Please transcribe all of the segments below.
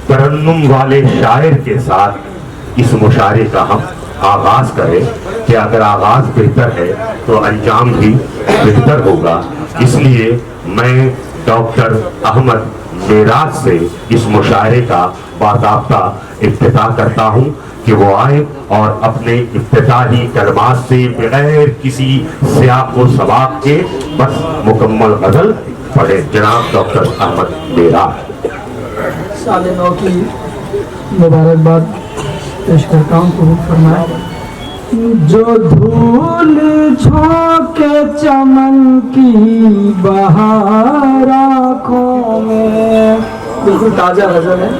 तरन्नुम वाले शायर के साथ इस मुशायरे का हम आगाज करें कि अगर आगाज बेहतर है तो अंजाम भी बेहतर होगा। इसलिए मैं डॉक्टर अहमद मेराज से इस मुशायरे का बाकायदा इफ्तिताह करता हूँ कि वो आए और अपने इफ्तिताही कलमात से बगैर किसी सियाक़ व सबाक़ के बस मुकम्मल गज़ल पढ़े। जनाब डॉक्टर अहमद मेराज। साल नौ की मुबारकबाद पेश करता हूँ। कबूल फरमाए। जो धूल झोंके चमन की बहार आँखों में, बिल्कुल ताजा गजल है।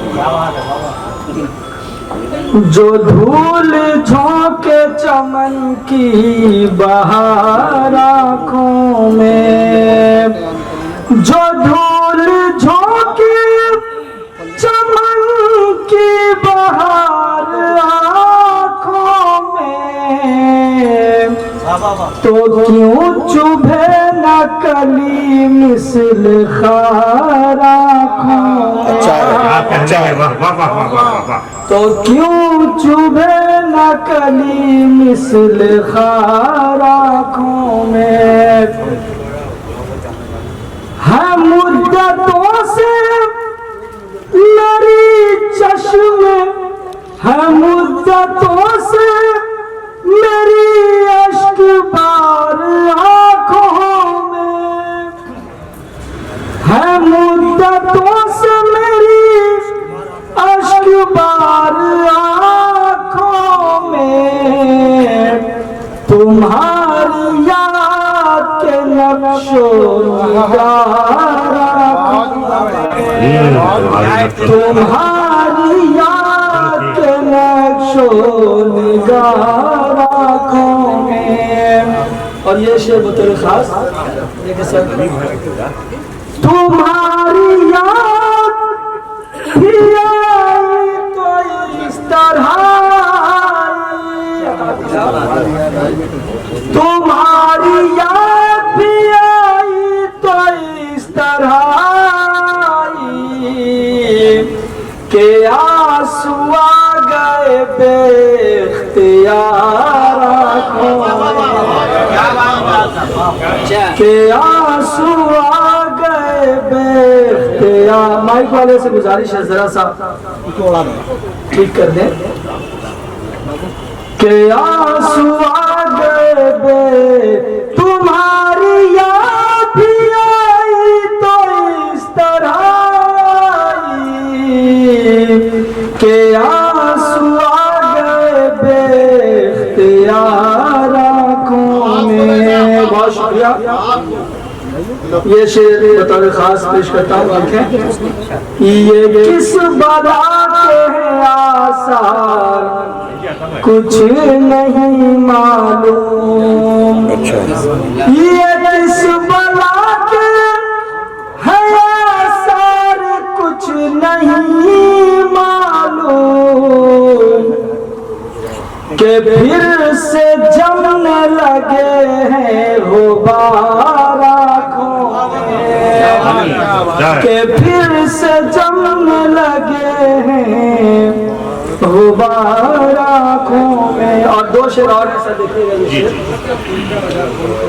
जो धूल झोंके चमन की बहार आँखों में, जो धूल झोंके चमन की बहार आँखों में, तो क्यों चुभे न कली मिसल खार आँखों में, तो क्यों चुभे न कली मिसल खार आँखों में। है मुद्दतों से मेरी चश्मे, है मुद्दतों से मेरी अश्क बार आँखों में, है मुद्दतों से मेरी अश्क बार आँखों में। तुम्हारी याद के नक्शो निगार, तुम्हारी याद के नक्शो निगार आँखों में। और ये शेर बतौर खास तुम्हारी याद भी आई तो इस तरह, तुम्हारी याद भी आई तो इस तरह के आंसू आ गए बेख्तियार आँखों में, के आंसू आ गए बेख्तियार। माइक वाले से गुजारिश है जरा सा ठीक कर दें। के आंसू आ गए बे, तुम्हारी याद भी आई तो इस तरह के आंसू आ गए बेख्तियार आँखों में। बहुत शुक्रिया। ये शेर बतौर खास पेश करता हूँ। ये किस बला के हैं आसार कुछ नहीं मालूम, ये किस बला के है आसार कुछ नहीं मालूम, के फिर से जमने लगे हैं गुबार आँखों में, के फिर से जमने लगे हैं गुबार आँखों में। और दो शेर और ऐसा देखिएगा ये शेर।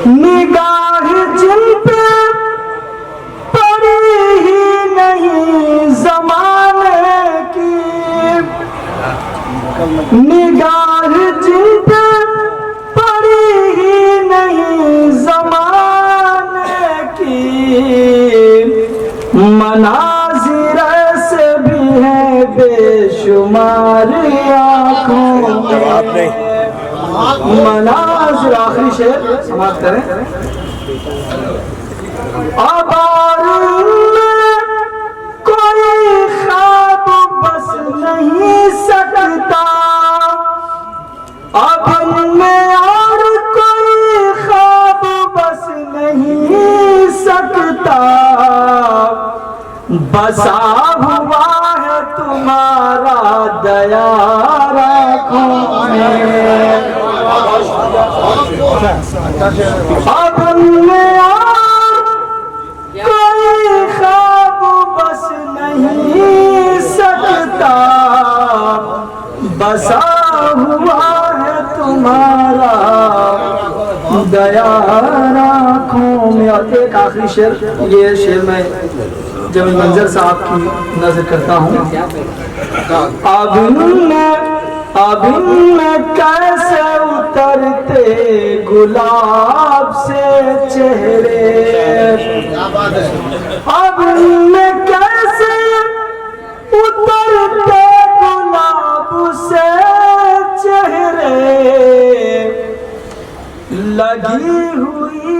निगाह जिन पे पड़ी ही नहीं जमाने की, निगाह जिन पे पड़ी ही नहीं जमाने की, मनाजिर से भी है बेशुमार आँखों में। मनाजिर, आखिरी शेर समाप्त करें। अब और उनमें कोई ख्वाब बस नहीं सकता, अब उनमें और कोई ख्वाब बस नहीं सकता, बसा हुआ है तुम्हारा दयार आँखों में। अब उनमें और कोई ख्वाब बस नहीं सकता, बसा हुआ है तुम्हारा दया आँखों में। और एक आखिरी शेर, ये शेर मैं जब मंजर साहब की नजर करता हूँ। अब में कैसे उतरते गुलाब से चेहरे, अब में कैसे उतरते गुलाब से चेहरे, लगी हुई